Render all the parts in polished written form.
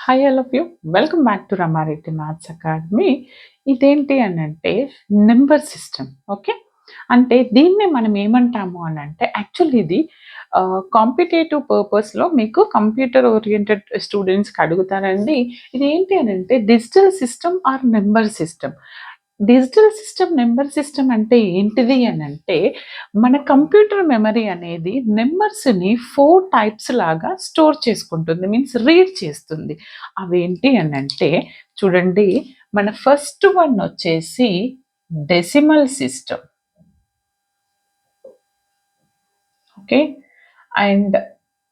Hi all of you. Welcome back to Rama Reddy maths academy. ఇదేంటి అనంటే number system. Okay, అంటే దీన్ని మనం ఏమంటాము అని అంటే యాక్చువల్లీ ఇది కాంపిటేటివ్ పర్పస్లో మీకు కంప్యూటర్ ఓరియంటెడ్ స్టూడెంట్స్కి అడుగుతారండి. ఇది ఏంటి అని అంటే digital system or number system. Digital system, number system అంటే ఏంటిది అని అంటే మన కంప్యూటర్ మెమరీ అనేది నెంబర్స్ని 4 టైప్స్ లాగా స్టోర్ చేసుకుంటుంది, మీన్స్ రీడ్ చేస్తుంది. అవేంటి అని అంటే చూడండి, మన ఫస్ట్ వన్ వచ్చేసి decimal system. Okay, and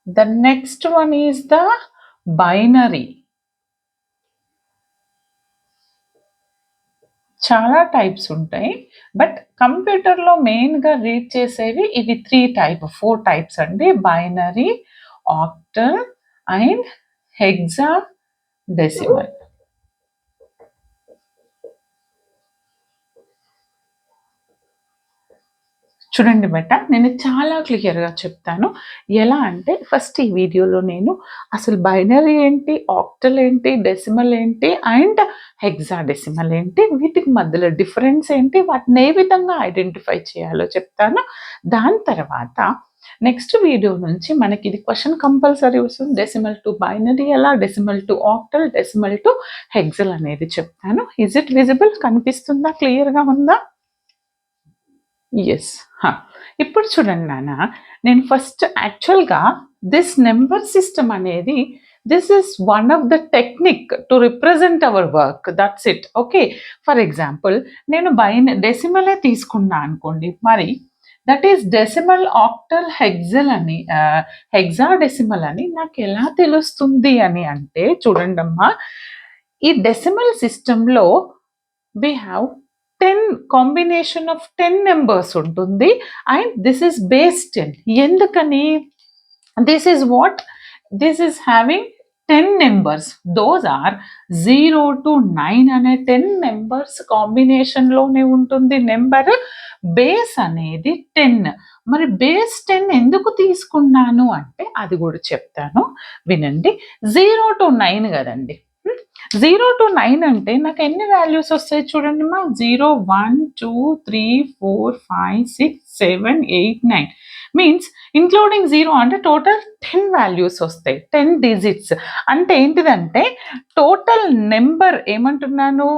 the next one is the binary. చాలా టైప్స్ ఉంటాయి, బట్ కంప్యూటర్లో మెయిన్గా రీడ్ చేసేవి ఇవి 4 టైప్స్ అండి: binary, octal and hexadecimal. చూడండి బెట్ట, నేను చాలా క్లియర్గా చెప్తాను. ఎలా అంటే ఫస్ట్ ఈ వీడియోలో నేను అసలు బైనరీ ఏంటి, ఆక్టల్ ఏంటి, డెసిమల్ ఏంటి అండ్ హెక్సా డెసిమల్ ఏంటి, వీటికి మధ్యలో డిఫరెన్స్ ఏంటి, వాటిని ఏ విధంగా ఐడెంటిఫై చేయాలో చెప్తాను. దాని తర్వాత నెక్స్ట్ వీడియో నుంచి మనకి ఇది క్వశ్చన్ కంపల్సరీ వస్తుంది. డెసిమల్ టు బైనరీ ఎలా, decimal to octal, decimal to hexal అనేది చెప్తాను. Is it visible? కనిపిస్తుందా? క్లియర్గా ఉందా? ఎస్. ఇప్పుడు చూడండి నాన్న, నేను ఫస్ట్ యాక్చువల్గా దిస్ నెంబర్ సిస్టమ్ అనేది this is one of the technique to represent our work, that's it. Okay, for example నేను డెసిమలే తీసుకున్నా అనుకోండి, మరి దట్ ఈస్ డెసిమల్, ఆక్టల్, హెక్సల్ అని హెక్సా డెసిమల్ అని నాకు ఎలా తెలుస్తుంది అని అంటే చూడండి అమ్మా, ఈ డెసిమల్ సిస్టంలో we have 10 combination of 10 numbers ఉంటుంది అండ్ దిస్ ఇస్ బేస్ 10. ఎందుకని? This is what, this is having 10 numbers. Those are 0 to 9 అనే 10 నెంబర్స్ కాంబినేషన్లోనే ఉంటుంది నెంబర్. బేస్ అనేది 10. మరి బేస్ 10 ఎందుకు తీసుకున్నాను అంటే అది కూడా చెప్తాను, వినండి. 0 to 9 కదండి. 0 to 9 అంటే నాకు ఎన్ని వాల్యూస్ వస్తాయి చూడండి మా. 0, 1, 2, 3, 4, 5, 6, 7, 8, 9 మీన్స్ ఇంక్లూడింగ్ 0 అంటే టోటల్ 10 వాల్యూస్ వస్తాయి, 10 డిజిట్స్. అంటే ఏంటిదంటే టోటల్ నెంబర్ ఏమంటున్నాను,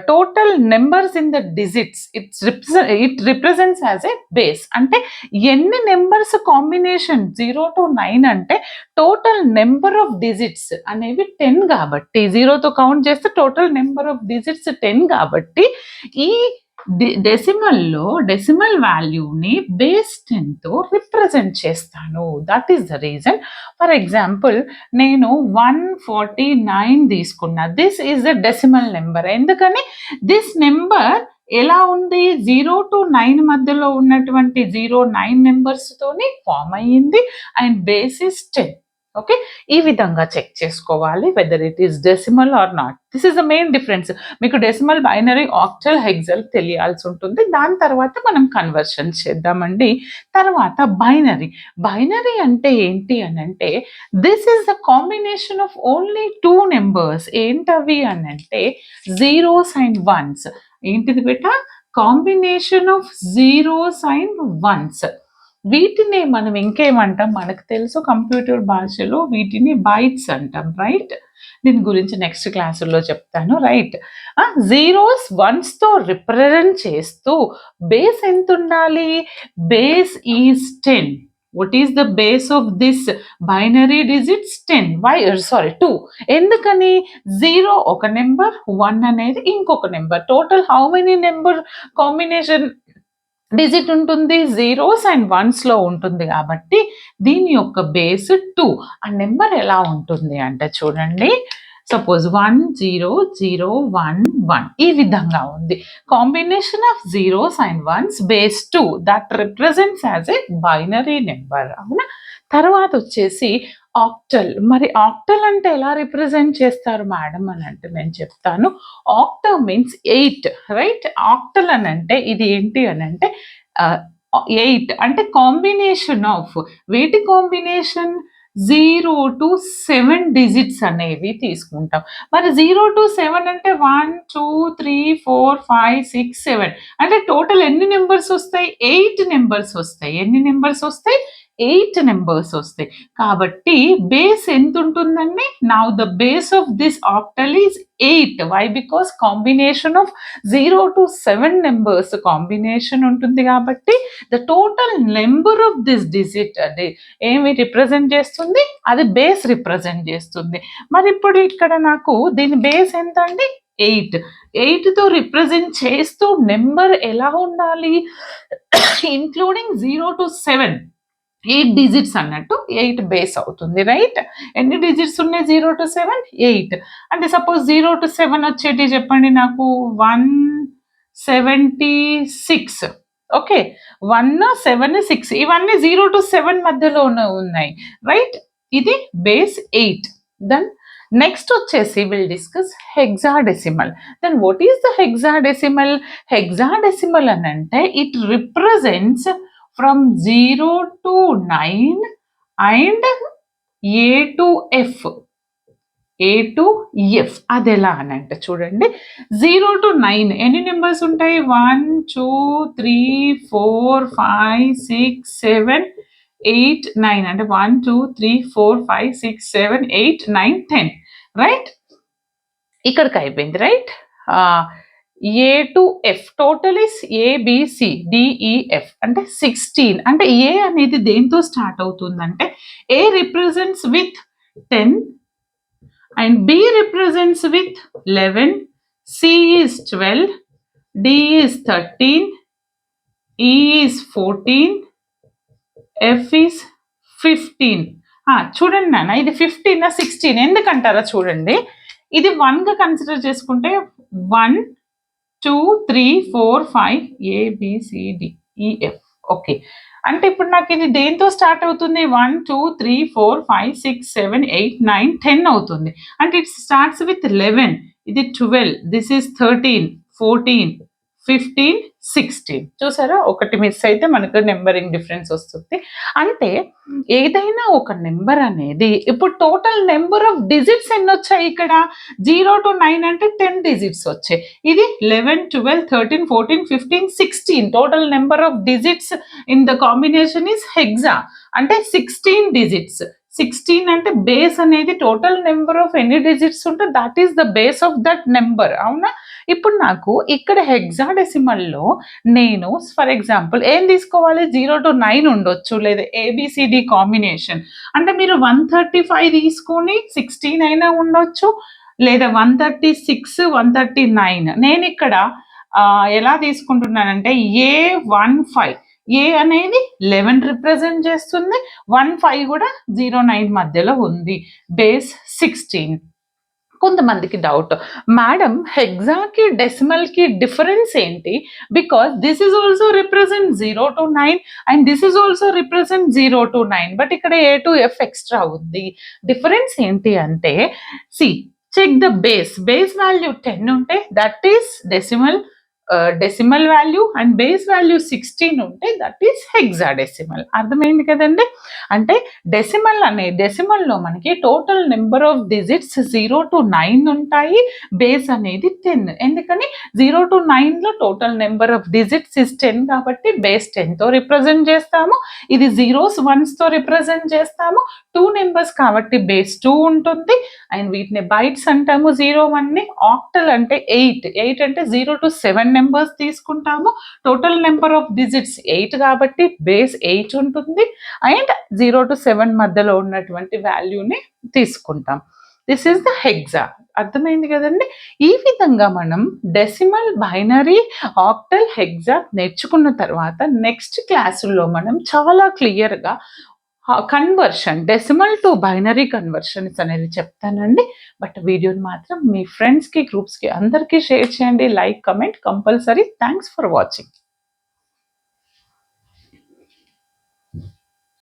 total numbers in the digits it represents as a base. అంటే ఎన్ని నెంబర్స్ కాంబినేషన్ 0 to 9 అంటే టోటల్ నెంబర్ ఆఫ్ డిజిట్స్ అనేవి 10 కాబట్టి, 0తో కౌంట్ చేస్తే టోటల్ నెంబర్ ఆఫ్ డిజిట్స్ 10 కాబట్టి ఈ డెసిమల్లో డెసిమల్ వాల్యూని బేస్ 10తో రిప్రజెంట్ చేస్తాను. That is the reason. For example నేను 149 తీసుకున్నా, this is the decimal number. ఎందుకని దిస్ నెంబర్ ఎలా ఉంది, 0 to 9 మధ్యలో ఉన్నటువంటి 0-9 నెంబర్స్తోని ఫామ్ అయ్యింది అండ్ బేస్ ఇస్ 10. ఓకే, ఈ విధంగా చెక్ చేసుకోవాలి whether it is decimal or not. This is the main difference. మీకు డెసిమల్, బైనరీ, ఆక్టల్, హెక్సల్ తెలియాల్సి ఉంటుంది. దాని తర్వాత మనం కన్వర్షన్ చేద్దామండి. తర్వాత బైనరీ. బైనరీ అంటే ఏంటి అని అంటే this is the combination of only 2 numbers. ఏంటవి అని అంటే జీరోస్ అండ్ వన్స్. ఏంటిది బేట? Combination of zeros and once. వీటిని మనం ఇంకేమంటాం మనకు తెలుసు, కంప్యూటర్ భాషలో వీటిని బైట్స్ అంటాం, రైట్? దీని గురించి నెక్స్ట్ క్లాసుల్లో చెప్తాను, రైట్? జీరోస్ వన్స్తో రిప్రజెంట్ చేస్తూ బేస్ ఎంత ఉండాలి? Base is 10. What is the base of this binary digits? 10. Why? Sorry, 2. ఎందుకని? 0 ఒక నెంబర్, 1 అనేది ఇంకొక నెంబర్. Total how many number combination digit ఉంటుంది? జీరోస్ అండ్ వన్స్లో ఉంటుంది కాబట్టి దీని యొక్క బేస్ 2. ఆ నెంబర్ ఎలా ఉంటుంది అంటే చూడండి, సపోజ్ 1 0 0 1 1 ఈ విధంగా ఉంది. Combination of zeros and once base 2 that represents as A binary number. అవునా? తర్వాత వచ్చేసి ఆక్టల్. మరి ఆక్టల్ అంటే ఎలా రిప్రజెంట్ చేస్తారు మేడం అని అంటే నేను చెప్తాను. Octal means 8, right? ఆక్టల్ అని అంటే ఇది ఏంటి అని అంటే 8 అంటే కాంబినేషన్ ఆఫ్, వేటి కాంబినేషన్? 0 to 7 డిజిట్స్ అనేవి తీసుకుంటాం. మరి 0 to 7 అంటే 1, 2, 3, 4, 5, 6, 7 అంటే టోటల్ ఎన్ని నెంబర్స్ వస్తాయి? 8 నెంబర్స్ వస్తాయి. ఎన్ని నెంబర్స్ వస్తాయి? 8 నెంబర్స్ వస్తాయి. కాబట్టి బేస్ ఎంత ఉంటుందండి? Now the base of this octal is 8. Why? Because combination of 0 to 7 numbers combination ఉంటుంది కాబట్టి the total number of this digit అది ఏమి రిప్రజెంట్ చేస్తుంది? అది బేస్ రిప్రజెంట్ చేస్తుంది. మరి ఇప్పుడు ఇక్కడ నాకు దీని బేస్ ఎంత అండి? 8. 8తో రిప్రజెంట్ చేస్తూ నెంబర్ ఎలా ఉండాలి? ఇంక్లూడింగ్ 0 to 7 8 డిజిట్స్ అన్నట్టు 8 బేస్ అవుతుంది, రైట్? ఎన్ని డిజిట్స్ ఉన్నాయి 0 to 7? 8. అంటే సపోజ్ 0 to 7 వచ్చేటి చెప్పండి నాకు. 176. ఓకే, 1, 7, 6 ఇవన్నీ 0 to 7 మధ్యలో ఉన్నాయి, రైట్? ఇది బేస్ 8. దెన్ నెక్స్ట్ వచ్చేసి will discuss hexadecimal. Then what is the hexadecimal? Hexadecimal అని అంటే it represents from 0 to 9 and A to F. A to F అది ఎలా అని అంటే చూడండి, 0 to 9 ఎన్ని నెంబర్స్ ఉంటాయి? 1, 2, 3, 4, 5, 6, 7, 8, 9 అంటే 1, 2, 3, 4, 5, 6, 7, 8, 9, 10, రైట్? ఇక్కడికి అయిపోయింది, right? A to F total is ABCDEF అంటే 16. అంటే A అనేది దేంతో స్టార్ట్ అవుతుందంటే A represents with 10 and B represents with 11, C is 12, D is 13, E is 14, F is 15. చూడండి నాన్న, ఇది 15 16 ఎందుకంటారా? చూడండి, ఇది 1గా కన్సిడర్ చేసుకుంటే 1, 2, 3, 4, 5 ABCDEF. ఓకే, అంటే ఇప్పుడు నాకు ఇది దేంతో స్టార్ట్ అవుతుంది? 1, 2, 3, 4, 5, 6, 7, 8, 9, 10 అవుతుంది. అంటే ఇట్ స్టార్ట్స్ విత్ 11, ఇది 12, దిస్ ఈస్ 13, 14, 15, 16. చూసారా, ఒకటి మిస్ అయితే మనకు నెంబరింగ్ డిఫరెన్స్ వస్తుంది. అంటే ఏదైనా ఒక నెంబర్ అనేది ఇప్పుడు టోటల్ నెంబర్ ఆఫ్ డిజిట్స్ ఎన్ని వచ్చాయి ఇక్కడ? 0 to 9 అంటే 10 డిజిట్స్ వచ్చాయి. ఇది 11, 12, 13, 14, 15, 16. Total number of digits in the combination is hexa అంటే 16 డిజిట్స్. 16 అంటే బేస్ అనేది టోటల్ నెంబర్ ఆఫ్ ఎన్ని డిజిట్స్ ఉంటే that is the base of that number, అవునా? ఇప్పుడు నాకు ఇక్కడ హెక్సాడెసిమల్లో నేను ఫర్ ఎగ్జాంపుల్ ఏం తీసుకోవాలి? 0 to 9 ఉండొచ్చు, లేదా ABCD కాంబినేషన్ అంటే మీరు 135 తీసుకొని 16 అయినా ఉండొచ్చు, లేదా 136, 139. నేను ఇక్కడ ఎలా తీసుకుంటున్నానంటే A15. A అనేది 11 రిప్రజెంట్ చేస్తుంది, 15 కూడా 09 మధ్యలో ఉంది, బేస్ 16. కొంతమందికి డౌట్, మేడం హెక్సాకి డెసిమల్కి డిఫరెన్స్ ఏంటి? Because this is also represent 0 to 9 and this is also represent 0 to 9, but ఇక్కడ A to F ఎక్స్ట్రా ఉంది. డిఫరెన్స్ ఏంటి అంటే, చెక్ ద బేస్ వాల్యూ 10 ఉంటే that is decimal value and base value 16 ఉంటే that is hexadecimal. అర్థమైంది కదండి? అంటే డెసిమల్లో మనకి total number of digits 0 to 9 ఉంటాయి, బేస్ అనేది 10. ఎందుకని 0 to 9లో total number of digits is 10 కాబట్టి బేస్ 10తో రిప్రజెంట్ చేస్తాము. ఇది 0s 1sతో రిప్రజెంట్ చేస్తాము. 2 నెంబర్స్ కాబట్టి బేస్ 2 ఉంటుంది అండ్ వీటిని బైట్స్ అంటాము. 0, 1ని ఆక్టల్ అంటే 8 అంటే 0 to 7 నెంబర్స్ తీసుకుంటాము. టోటల్ నెంబర్ ఆఫ్ డిజిట్స్ 8 కాబట్టి బేస్ 8 ఉంటుంది అండ్ 0 to 7 మధ్యలో ఉన్నటువంటి వాల్యూని తీసుకుంటాం. This is the hexa. అర్థమైంది కదండి? ఈ విధంగా మనం డెసిమల్, బైనరీ, ఆక్టల్, హెక్సా నేర్చుకున్న తర్వాత నెక్స్ట్ క్లాసుల్లో మనం చాలా క్లియర్గా conversion, decimal to binary conversions అనేది చెప్తానండి. బట్ వీడియోని మాత్రం మీ ఫ్రెండ్స్కి, గ్రూప్స్కి అందరికీ షేర్ చేయండి. Like, comment compulsory. Thanks for watching.